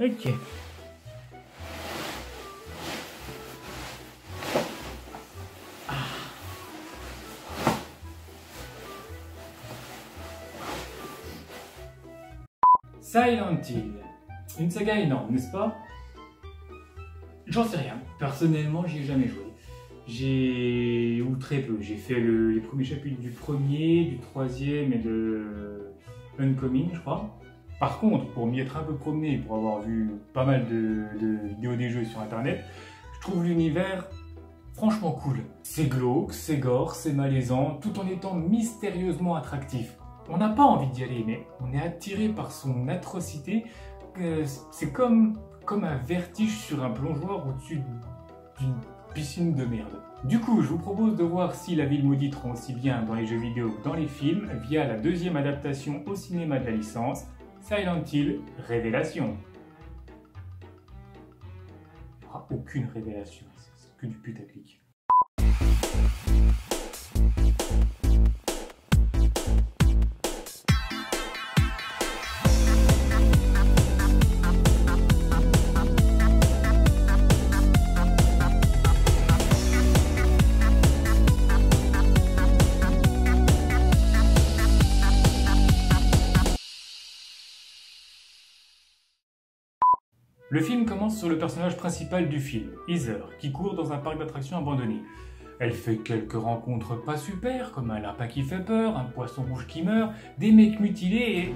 Ok. Silent Hill. Une saga énorme, n'est-ce pas? J'en sais rien. Personnellement, j'y ai jamais joué. Ou très peu. J'ai fait les premiers chapitres du premier, du troisième et de Oncoming, je crois. Par contre, pour m'y être un peu promené, pour avoir vu pas mal de vidéos des jeux sur internet, je trouve l'univers franchement cool. C'est glauque, c'est gore, c'est malaisant, tout en étant mystérieusement attractif. On n'a pas envie d'y aller, mais on est attiré par son atrocité. C'est comme un vertige sur un plongeoir au-dessus d'une piscine de merde. Du coup, je vous propose de voir si la ville maudite rend aussi bien dans les jeux vidéo que dans les films via la deuxième adaptation au cinéma de la licence, Silent Hill Révélation. Il n'y aura aucune révélation, c'est que du putaclic. Le film commence sur le personnage principal du film, Heather, qui court dans un parc d'attractions abandonné. Elle fait quelques rencontres pas super, comme un lapin qui fait peur, un poisson rouge qui meurt, des mecs mutilés et...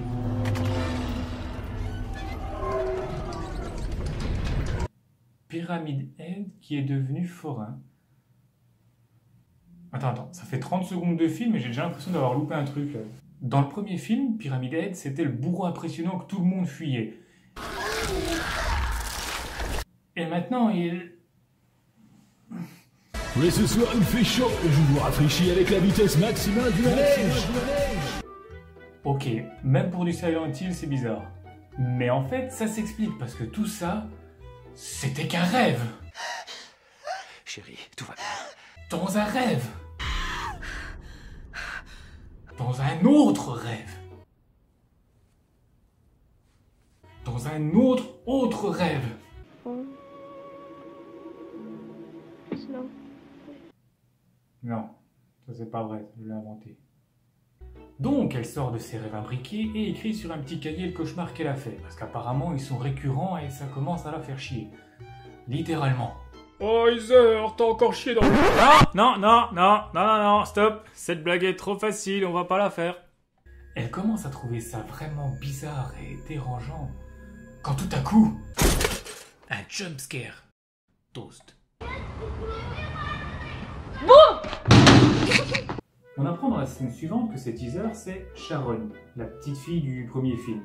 Pyramid Head qui est devenu forain. Attends, ça fait 30 secondes de film et j'ai déjà l'impression d'avoir loupé un truc. Dans le premier film, Pyramid Head, c'était le bourreau impressionnant que tout le monde fuyait. Et maintenant, il... Mais ce soir, il fait chaud et je vous rafraîchis avec la vitesse maximale du manège. Ok, même pour du Silent Hill, c'est bizarre. Mais en fait, ça s'explique parce que tout ça, c'était qu'un rêve. Chérie, tout va bien. Dans un rêve. Dans un autre rêve. Dans un autre rêve. Non, ça c'est pas vrai, je l'ai inventé. Donc elle sort de ses rêves imbriqués et écrit sur un petit cahier le cauchemar qu'elle a fait, parce qu'apparemment ils sont récurrents et ça commence à la faire chier. Littéralement. Oh Heather, t'as encore chié dans le... Non, stop. Cette blague est trop facile, on va pas la faire. Elle commence à trouver ça vraiment bizarre et dérangeant, quand tout à coup... un jumpscare. Toast. On apprend dans la scène suivante que cette Heather, c'est Sharon, la petite fille du premier film.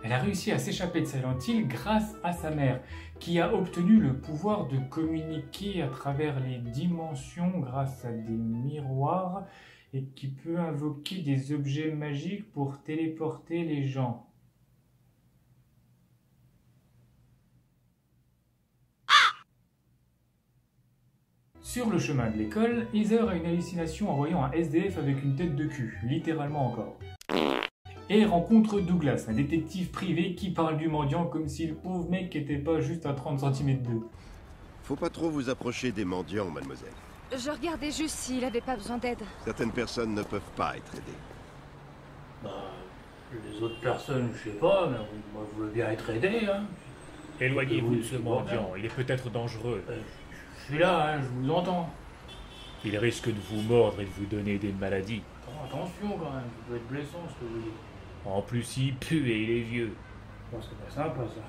Elle a réussi à s'échapper de Silent Hill grâce à sa mère, qui a obtenu le pouvoir de communiquer à travers les dimensions grâce à des miroirs et qui peut invoquer des objets magiques pour téléporter les gens. Sur le chemin de l'école, Heather a une hallucination en voyant un SDF avec une tête de cul, littéralement encore. Et rencontre Douglas, un détective privé qui parle du mendiant comme si le pauvre mec était pas juste à 30 cm d'eux. Faut pas trop vous approcher des mendiants, mademoiselle. Je regardais juste s'il avait pas besoin d'aide. Certaines personnes ne peuvent pas être aidées. Bah, les autres personnes, je sais pas, mais moi je veux bien être aidé, hein. Éloignez-vous de ce mendiant, il est peut-être dangereux. Je suis là, hein, je vous entends. Il risque de vous mordre et de vous donner des maladies. Attention quand même, ça peut être blessant ce que vous dites. En plus, il pue et il est vieux. Bon, c'est pas sympa ça.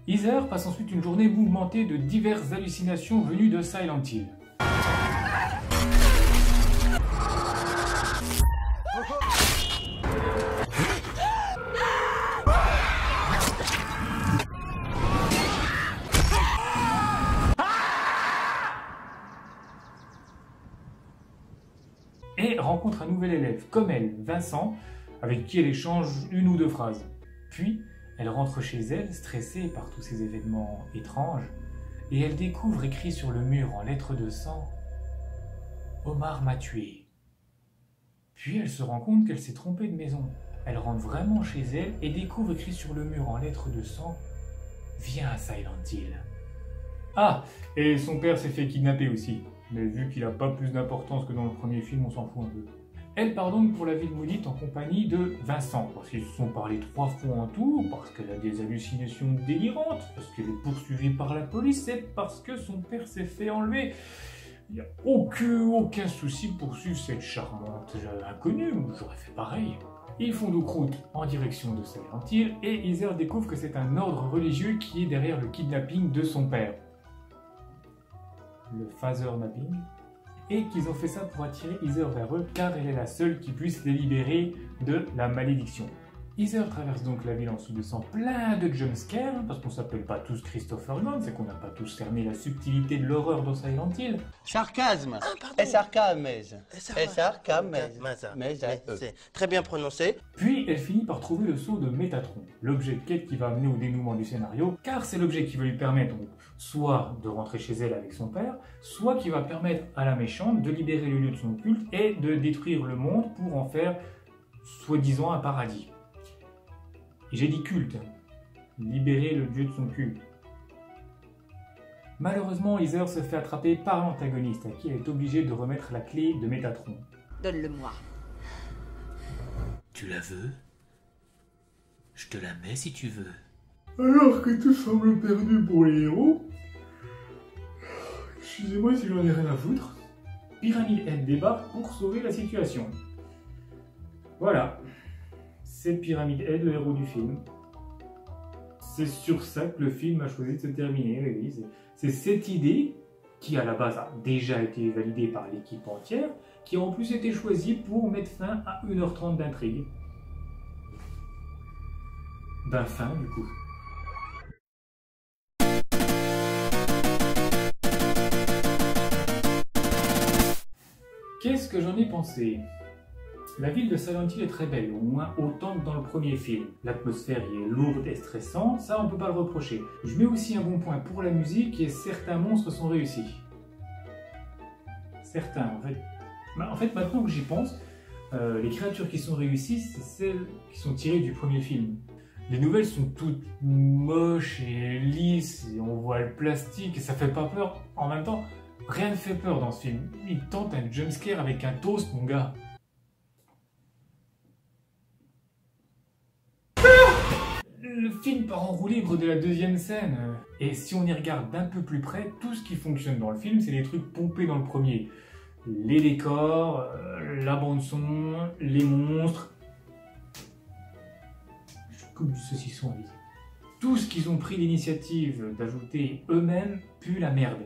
Heather passe ensuite une journée mouvementée de diverses hallucinations venues de Silent Hill. Et rencontre un nouvel élève, comme elle, Vincent, avec qui elle échange une ou deux phrases. Puis, elle rentre chez elle, stressée par tous ces événements étranges, et elle découvre écrit sur le mur en lettres de sang « Omar m'a tué ». Puis elle se rend compte qu'elle s'est trompée de maison. Elle rentre vraiment chez elle et découvre écrit sur le mur en lettres de sang « vient à Silent Hill. Ah, et son père s'est fait kidnapper aussi. Mais vu qu'il n'a pas plus d'importance que dans le premier film, on s'en fout un peu. Elle part donc pour la ville maudite en compagnie de Vincent, parce qu'ils se sont parlé 3 fois en tout, parce qu'elle a des hallucinations délirantes, parce qu'elle est poursuivie par la police, et parce que son père s'est fait enlever. Il n'y a aucun souci pour suivre cette charmante inconnue, j'aurais fait pareil. Ils font donc route en direction de Silent Hill, et Heather découvre que c'est un ordre religieux qui est derrière le kidnapping de son père. Le Father Napping. Et qu'ils ont fait ça pour attirer Heather vers eux, car elle est la seule qui puisse les libérer de la malédiction. Heather traverse donc la ville en subissant plein de jumpscares, parce qu'on s'appelle pas tous Christopher Nolan, c'est qu'on n'a pas tous cerné la subtilité de l'horreur dans Silent Hill. Sarcasme. C'est très bien prononcé. Puis elle finit par trouver le sceau de Métatron, l'objet de quête qui va amener au dénouement du scénario, car c'est l'objet qui va lui permettre donc soit de rentrer chez elle avec son père, soit qui va permettre à la méchante de libérer le lieu de son culte et de détruire le monde pour en faire soi-disant un paradis. Et j'ai dit culte, libérer le dieu de son culte. Malheureusement, Heather se fait attraper par l'antagoniste, à qui elle est obligée de remettre la clé de Métatron. Donne-le-moi. Tu la veux? Je te la mets si tu veux. Alors que tout semble perdu pour les héros, excusez-moi si j'en ai rien à foutre, Pyramid Head débarque pour sauver la situation. Voilà, c'est Pyramid Head, le héros du film. C'est sur ça que le film a choisi de se terminer. Oui, c'est cette idée qui à la base a déjà été validée par l'équipe entière, qui a en plus été choisie pour mettre fin à 1h30 d'intrigue. Ben fin du coup. Qu'est-ce que j'en ai pensé? La ville de Silent Hill est très belle, au moins autant que dans le premier film. L'atmosphère y est lourde et stressante, ça on peut pas le reprocher. Je mets aussi un bon point pour la musique et certains monstres sont réussis. Certains en fait. En fait maintenant que j'y pense, les créatures qui sont réussies, c'est celles qui sont tirées du premier film. Les nouvelles sont toutes moches et lisses, et on voit le plastique et ça fait pas peur. En même temps, rien ne fait peur dans ce film. Il tente un jumpscare avec un toast, mon gars. Le film part en roue libre de la deuxième scène. Et si on y regarde d'un peu plus près, tout ce qui fonctionne dans le film, c'est les trucs pompés dans le premier. Les décors, la bande-son, les monstres. Je coupe du saucisson à viser. Tout ce qu'ils ont pris l'initiative d'ajouter eux-mêmes pue la merde.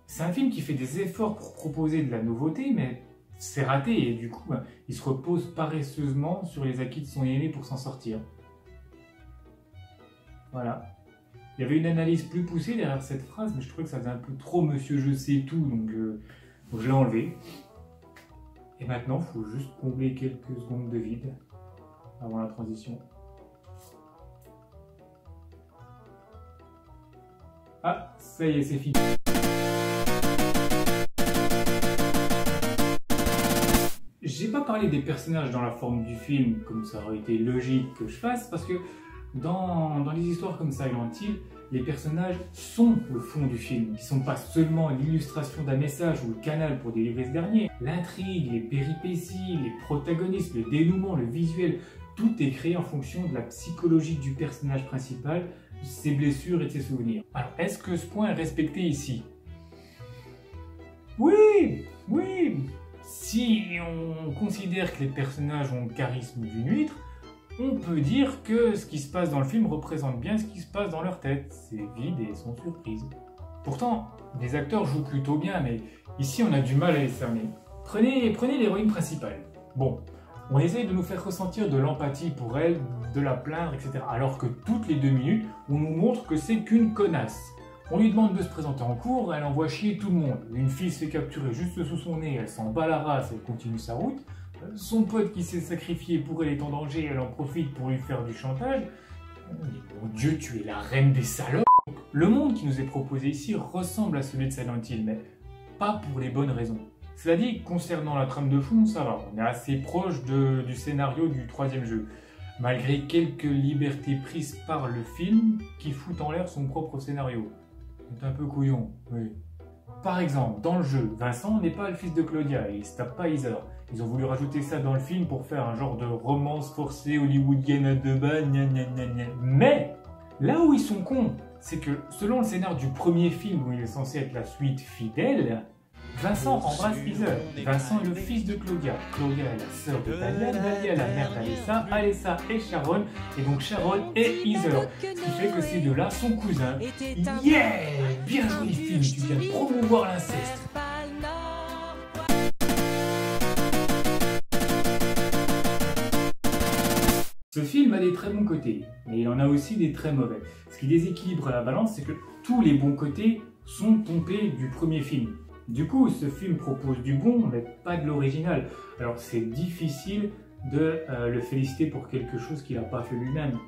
C'est un film qui fait des efforts pour proposer de la nouveauté, mais c'est raté et du coup, il se repose paresseusement sur les acquis de son aîné pour s'en sortir. Voilà. Il y avait une analyse plus poussée derrière cette phrase, mais je trouvais que ça faisait un peu trop monsieur je sais tout, donc je l'ai enlevé. Et maintenant, il faut juste combler quelques secondes de vide avant la transition. Ah, ça y est, c'est fini. J'ai pas parlé des personnages dans la forme du film, comme ça aurait été logique que je fasse, parce que dans les histoires comme Silent Hill, les personnages sont le fond du film. Ils ne sont pas seulement l'illustration d'un message ou le canal pour délivrer ce dernier. L'intrigue, les péripéties, les protagonistes, le dénouement, le visuel, tout est créé en fonction de la psychologie du personnage principal, de ses blessures et de ses souvenirs. Alors, est-ce que ce point est respecté ici? Oui, oui. Si on considère que les personnages ont le charisme d'une huître, on peut dire que ce qui se passe dans le film représente bien ce qui se passe dans leur tête. C'est vide et sans surprise. Pourtant, les acteurs jouent plutôt bien, mais ici on a du mal à les cerner. Prenez l'héroïne principale. Bon, on essaye de nous faire ressentir de l'empathie pour elle, de la plaindre, etc. Alors que toutes les 2 minutes, on nous montre que c'est qu'une connasse. On lui demande de se présenter en cours, elle envoie chier tout le monde. Une fille se fait capturer juste sous son nez, elle s'en bat la race, elle continue sa route. Son pote qui s'est sacrifié pour elle est en danger, elle en profite pour lui faire du chantage. Mon Dieu, tu es la reine des salopes. Le monde qui nous est proposé ici ressemble à celui de Silent Hill, mais pas pour les bonnes raisons. Cela dit, concernant la trame de fond, ça va. On est assez proche du scénario du 3e jeu. malgré quelques libertés prises par le film qui foutent en l'air son propre scénario. C'est un peu couillon, oui. Par exemple, dans le jeu, Vincent n'est pas le fils de Claudia et il se tape pas Heather. Ils ont voulu rajouter ça dans le film pour faire un genre de romance forcée hollywoodienne à deux balles, gna gna gna gna. Mais, là où ils sont cons, c'est que selon le scénar du premier film où il est censé être la suite fidèle, Vincent embrasse Heather. Vincent est le fils de Claudia. Claudia est la sœur de Dahlia. Dahlia est la mère d'Alessa. Alessa est Sharon. Et donc Sharon est Heather. Ce qui fait que ces deux-là sont cousins. Yeah! Bien joué, film. Tu viens de promouvoir l'inceste. Ce film a des très bons côtés, mais il en a aussi des très mauvais. Ce qui déséquilibre la balance, c'est que tous les bons côtés sont pompés du premier film. Du coup, ce film propose du bon, mais pas de l'original. Alors c'est difficile de le féliciter pour quelque chose qu'il n'a pas fait lui-même.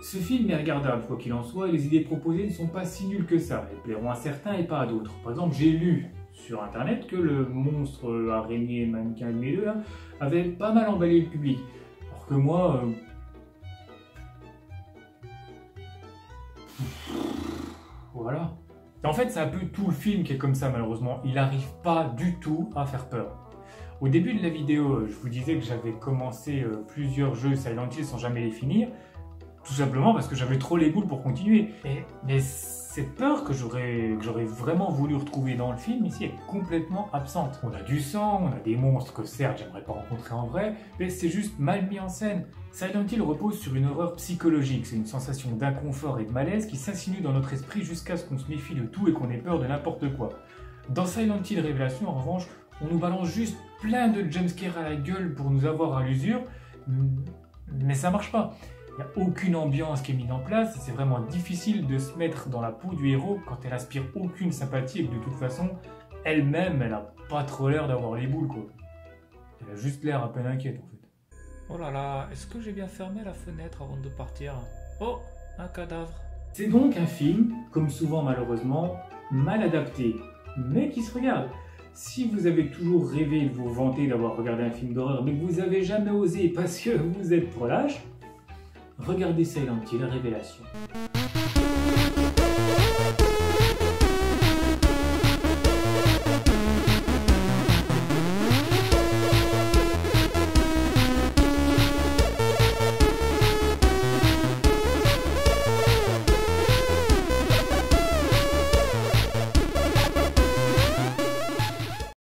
Ce film est regardable, quoi qu'il en soit, et les idées proposées ne sont pas si nulles que ça. Elles plairont à certains et pas à d'autres. Par exemple, j'ai lu sur internet que le monstre araignée mannequin de mes deux là, avait pas mal emballé le public. Alors que moi... Voilà. En fait, c'est un peu tout le film qui est comme ça, malheureusement. Il n'arrive pas du tout à faire peur. Au début de la vidéo, je vous disais que j'avais commencé plusieurs jeux Silent Hill sans jamais les finir. Tout simplement parce que j'avais trop les boules pour continuer. Mais cette peur que j'aurais vraiment voulu retrouver dans le film, ici, est complètement absente. On a du sang, on a des monstres que certes, j'aimerais pas rencontrer en vrai, mais c'est juste mal mis en scène. Silent Hill repose sur une horreur psychologique, c'est une sensation d'inconfort et de malaise qui s'insinue dans notre esprit jusqu'à ce qu'on se méfie de tout et qu'on ait peur de n'importe quoi. Dans Silent Hill Révélation, en revanche, on nous balance juste plein de jumpscares à la gueule pour nous avoir à l'usure, mais ça marche pas. Il n'y a aucune ambiance qui est mise en place, et c'est vraiment difficile de se mettre dans la peau du héros quand elle aspire aucune sympathie et que de toute façon, elle-même, elle a pas trop l'air d'avoir les boules, quoi. Elle a juste l'air à peine inquiète, en fait. Oh là là, est-ce que j'ai bien fermé la fenêtre avant de partir? Oh, un cadavre. C'est donc un film, comme souvent malheureusement, mal adapté, mais qui se regarde. Si vous avez toujours rêvé de vous vanter d'avoir regardé un film d'horreur, mais que vous n'avez jamais osé parce que vous êtes trop lâche, regardez Silent Hill Révélation.